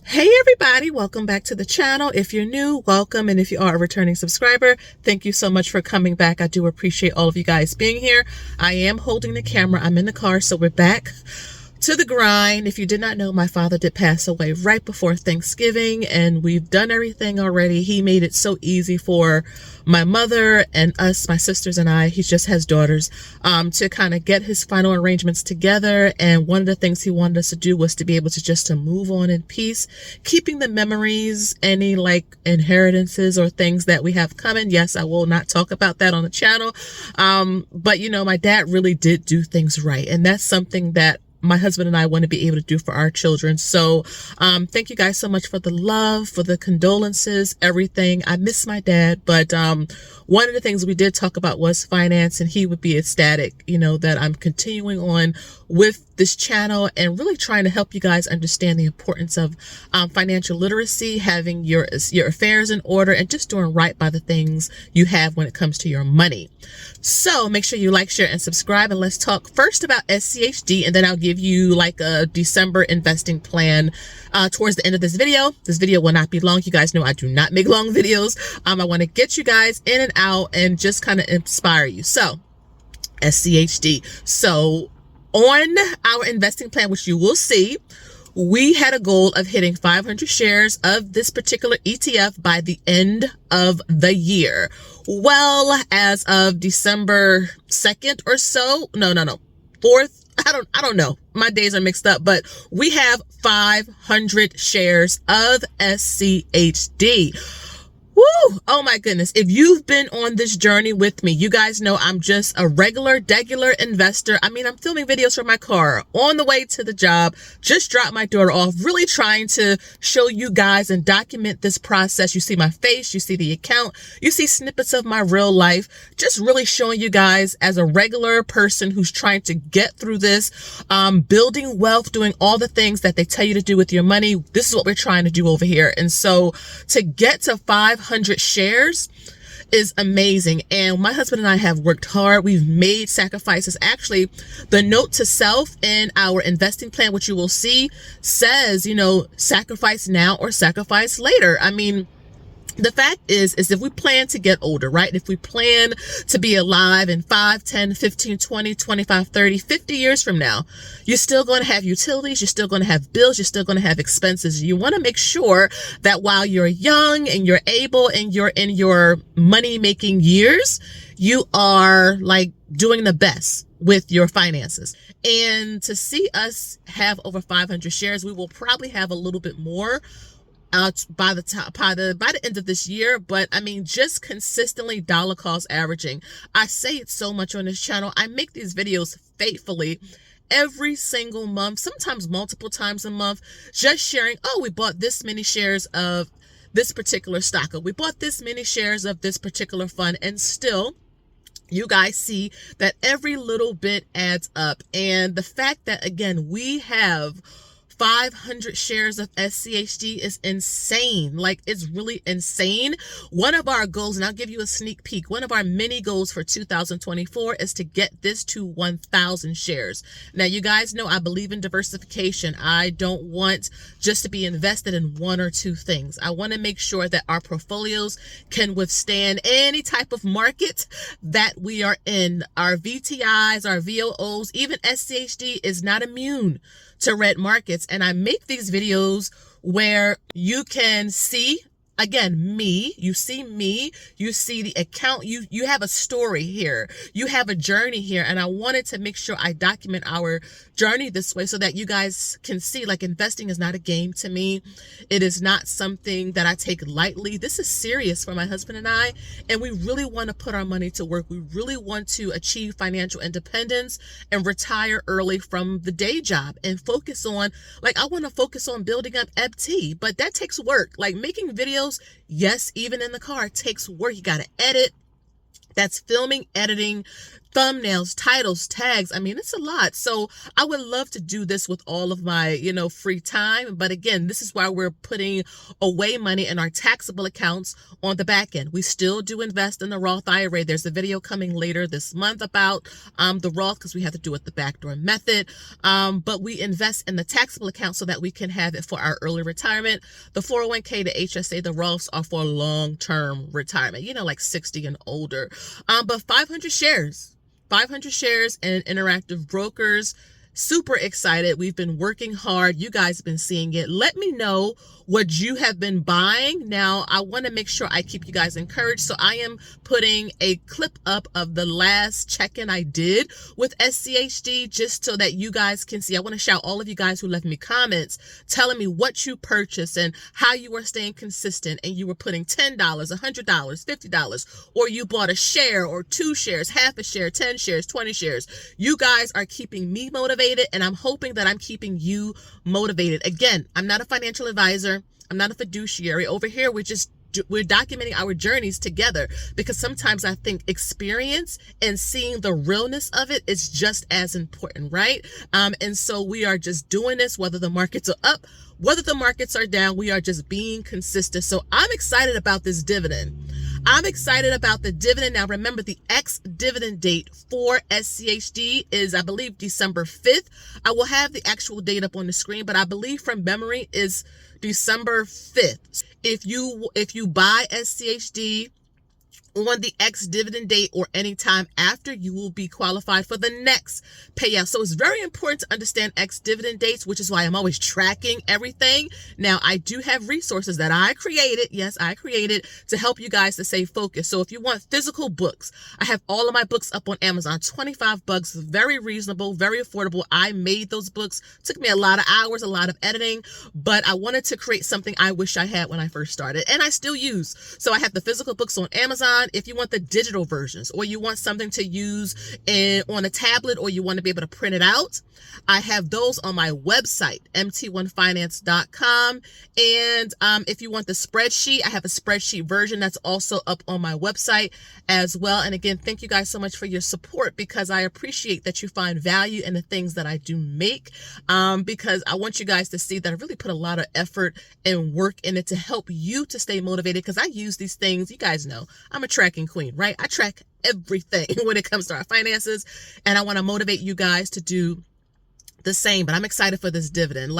Hey everybody, welcome back to the channel. If you're new, welcome, and if you are a returning subscriber, thank you so much for coming back. I do appreciate all of you guys being here. I am holding the camera. I'm in the car, so we're back to the grind. If you did not know, my father did pass away right before Thanksgiving, and we've done everything already. He made it so easy for my mother and us, my sisters and I, he just has daughters, to kind of get his final arrangements together. And one of the things he wanted us to do was to be able to just to move on in peace, keeping the memories, any like inheritances or things that we have coming. Yes, I will not talk about that on the channel. But you know, my dad really did do things right. And that's something that my husband and I want to be able to do for our children. So thank you guys so much for the love, for the condolences, everything. I miss my dad, but one of the things we did talk about was finance, and he would be ecstatic, you know, that I'm continuing on with this channel and really trying to help you guys understand the importance of financial literacy, having your affairs in order, and just doing right by the things you have when it comes to your money. So make sure you like, share, and subscribe, and let's talk first about SCHD, and then I'll give you like a December investing plan towards the end of this video. This video will not be long. You guys know I do not make long videos. I want to get you guys in and out and just kind of inspire you. So SCHD. So on our investing plan, which you will see, we had a goal of hitting 500 shares of this particular ETF by the end of the year. Well, as of December 2nd or so, no, 4th, I don't know. My days are mixed up, but we have 500 shares of SCHD. Woo! Oh my goodness. If you've been on this journey with me, you guys know I'm just a regular investor. I mean, I'm filming videos from my car on the way to the job, just dropped my daughter off, really trying to show you guys and document this process. You see my face, you see the account, you see snippets of my real life, just really showing you guys as a regular person who's trying to get through this, building wealth, doing all the things that they tell you to do with your money. This is what we're trying to do over here. And so to get to 500 shares is amazing. And my husband and I have worked hard. We've made sacrifices. Actually, the note to self in our investing plan, which you will see, says, you know, sacrifice now or sacrifice later. I mean, the fact is if we plan to get older, right? If we plan to be alive in 5, 10, 15, 20, 25, 30, 50 years from now, you're still going to have utilities. You're still going to have bills. You're still going to have expenses. You want to make sure that while you're young and you're able and you're in your money making years, you are like doing the best with your finances. And to see us have over 500 shares, we will probably have a little bit more by the end of this year. But I mean, just consistently dollar cost averaging. I say it so much on this channel. I make these videos faithfully every single month, sometimes multiple times a month, just sharing, oh, we bought this many shares of this particular stock, or we bought this many shares of this particular fund, and still you guys see that every little bit adds up. And the fact that, again, we have 500 shares of SCHD is insane. Like, it's really insane. One of our goals, and I'll give you a sneak peek, one of our mini goals for 2024 is to get this to 1,000 shares. Now, you guys know I believe in diversification. I don't want just to be invested in one or two things. I want to make sure that our portfolios can withstand any type of market that we are in. Our VTIs, our VOOs, even SCHD is not immune to red markets. And I make these videos where you can see, again, me, you see the account, you have a story here, you have a journey here. And I wanted to make sure I document our journey this way so that you guys can see, like, investing is not a game to me. It is not something that I take lightly. This is serious for my husband and I, and we really want to put our money to work. We really want to achieve financial independence and retire early from the day job and focus on, like, I want to focus on building up FT, but that takes work. Like, making videos, yes, even in the car, takes work. You got to edit, That's filming, editing, thumbnails, titles, tags. I mean, it's a lot. So I would love to do this with all of my, free time. But again, this is why we're putting away money in our taxable accounts on the back end. We still do invest in the Roth IRA. There's a video coming later this month about the Roth, because we have to do it the backdoor method. But we invest in the taxable account so that we can have it for our early retirement. The 401k, the HSA, the Roths are for long-term retirement, like 60 and older. But 500 shares in Interactive Brokers. Super excited. We've been working hard. You guys have been seeing it. Let me know what you have been buying. Now, I want to make sure I keep you guys encouraged. So I am putting a clip up of the last check-in I did with SCHD, just so that you guys can see. I want to shout all of you guys who left me comments telling me what you purchased and how you were staying consistent, and you were putting $10, $100, $50, or you bought a share or 2 shares, half a share, 10 shares, 20 shares. You guys are keeping me motivated, and I'm hoping that I'm keeping you motivated. Again, I'm not a financial advisor. I'm not a fiduciary. Over here, we're documenting our journeys together, because sometimes I think experience and seeing the realness of it is just as important, right? And so we are just doing this, whether the markets are up, whether the markets are down, we are just being consistent. So I'm excited about this dividend. I'm excited about the dividend. Now, remember, the ex-dividend date for SCHD is, I believe, December 5th. I will have the actual date up on the screen, but I believe from memory is December 5th. If you buy SCHD on the ex-dividend date or any time after, you will be qualified for the next payout. So it's very important to understand ex-dividend dates, which is why I'm always tracking everything. Now, I do have resources that I created. Yes, I created to help you guys to stay focused. So if you want physical books, I have all of my books up on Amazon, $25, very reasonable, very affordable. I made those books. Took me a lot of hours, a lot of editing, but I wanted to create something I wish I had when I first started, and I still use. So I have the physical books on Amazon. If you want the digital versions, or you want something to use on a tablet, or you want to be able to print it out, I have those on my website, mt1finance.com. And if you want the spreadsheet, I have a spreadsheet version that's also up on my website as well. And again, thank you guys so much for your support, because I appreciate that you find value in the things that I do make, because I want you guys to see that I really put a lot of effort and work in it to help you to stay motivated, because I use these things. You guys know I'm a tracking queen, right? I track everything when it comes to our finances, and I want to motivate you guys to do the same. But I'm excited for this dividend.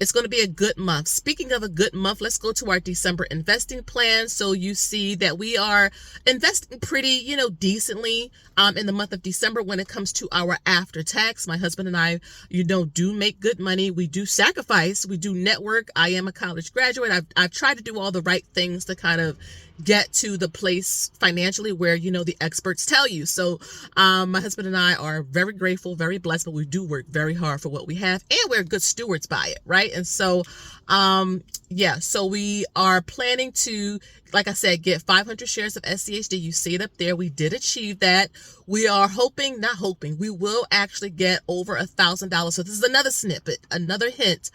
It's going to be a good month. Speaking of a good month, let's go to our December investing plan. So you see that we are investing pretty, decently in the month of December when it comes to our after tax. My husband and I, do make good money. We do sacrifice. We do network. I am a college graduate. I've tried to do all the right things to kind of get to the place financially where, the experts tell you. So my husband and I are very grateful, very blessed, but we do work very hard for what we have, and we're good stewards by it, right? And so, so we are planning to, like I said, get 500 shares of SCHD. You see it up there. We did achieve that. We are we will actually get over $1,000. So this is another snippet, another hint.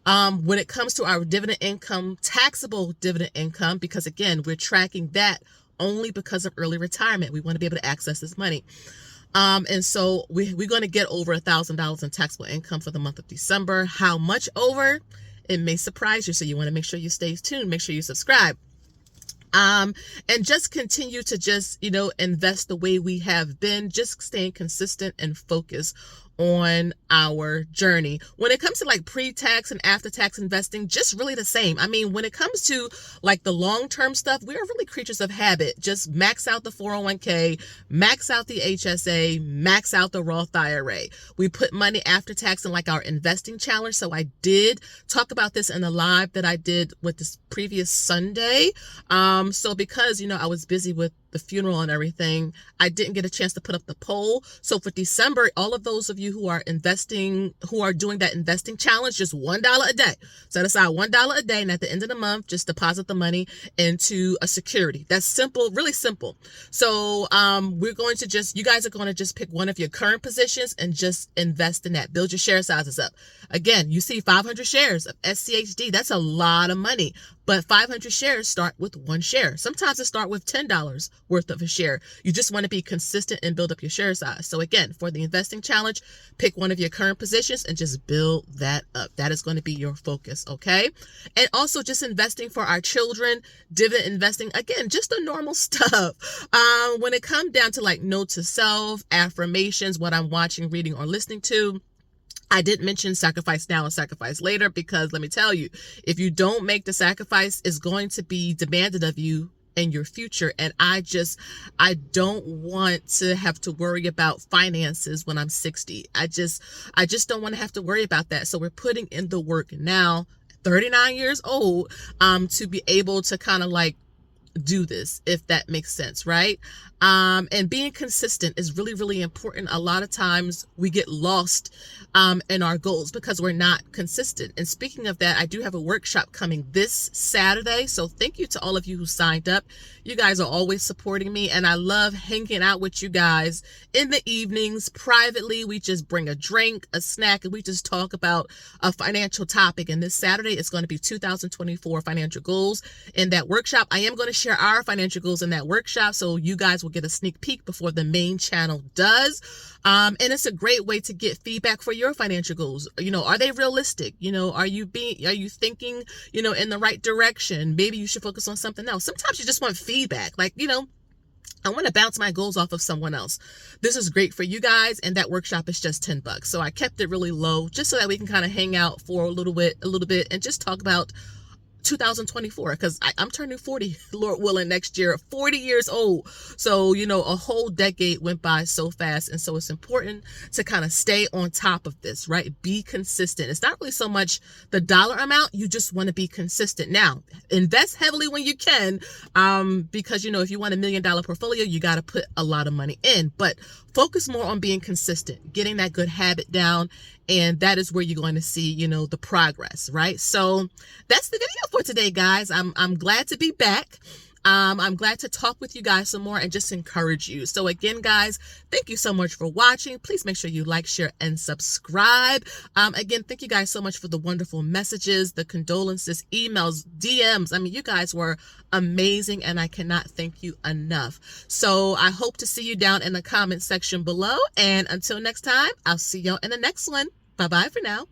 When it comes to our dividend income, taxable dividend income, because again, we're tracking that only because of early retirement. We want to be able to access this money. And so we're going to get over $1,000 in taxable income for the month of December. How much over? It may surprise you. So you want to make sure you stay tuned. Make sure you subscribe. And just continue to invest the way we have been, just staying consistent and focused on our journey. When it comes to pre-tax and after-tax investing, just really the same. I mean, when it comes to the long-term stuff, we are really creatures of habit. Just max out the 401k, max out the HSA, max out the Roth IRA. We put money after tax in our investing challenge. So I did talk about this in the live that I did with this previous Sunday. So because, I was busy with the funeral and everything, I didn't get a chance to put up the poll. So for December, all of those of you you who are investing, who are doing that investing challenge, just $1 a day. Set aside $1 a day, and at the end of the month, just deposit the money into a security. That's simple, really simple. So we're going to just, you guys are going to just pick one of your current positions and just invest in that. Build your share sizes up. Again, you see 500 shares of SCHD. That's a lot of money. But 500 shares start with one share. Sometimes it start with $10 worth of a share. You just want to be consistent and build up your share size. So again, for the investing challenge, pick one of your current positions and just build that up. That is going to be your focus, okay? And also just investing for our children, dividend investing, again, just the normal stuff. When it comes down to like note to self, affirmations, what I'm watching, reading, or listening to, I did mention sacrifice now and sacrifice later, because let me tell you, if you don't make the sacrifice, it's going to be demanded of you in your future. And I don't want to have to worry about finances when I'm 60. I just don't want to have to worry about that. So we're putting in the work now, 39 years old, to be able to kind of like do this, if that makes sense, right? And being consistent is really, really important. A lot of times we get lost in our goals because we're not consistent. And speaking of that, I do have a workshop coming this Saturday. So thank you to all of you who signed up. You guys are always supporting me, and I love hanging out with you guys in the evenings privately. We just bring a drink, a snack, and we just talk about a financial topic. And this Saturday is going to be 2024 financial goals. In that workshop, I am going to share our financial goals in that workshop, so you guys will get a sneak peek before the main channel does. And it's a great way to get feedback for your financial goals. You know, are they realistic? You know, are you thinking, you know, in the right direction? Maybe you should focus on something else. Sometimes you just want feedback. Like, you know, I want to bounce my goals off of someone else. This is great for you guys. And that workshop is just $10. So I kept it really low just so that we can kind of hang out for a little bit and just talk about 2024, because I'm turning 40, Lord willing, next year, 40 years old. So, you know, a whole decade went by so fast. And so it's important to kind of stay on top of this, right? Be consistent. It's not really so much the dollar amount. You just want to be consistent. Now, invest heavily when you can, because, you know, if you want $1 million portfolio, you got to put a lot of money in, but focus more on being consistent, getting that good habit down. And that is where you're going to see, you know, the progress, right? So that's the video for today, guys. I'm glad to be back. I'm glad to talk with you guys some more and just encourage you. So again, guys, thank you so much for watching. Please make sure you like, share, and subscribe. Again, thank you guys so much for the wonderful messages, the condolences, emails, DMs. I mean, you guys were amazing, and I cannot thank you enough. So I hope to see you down in the comment section below. And until next time, I'll see y'all in the next one. Bye-bye for now.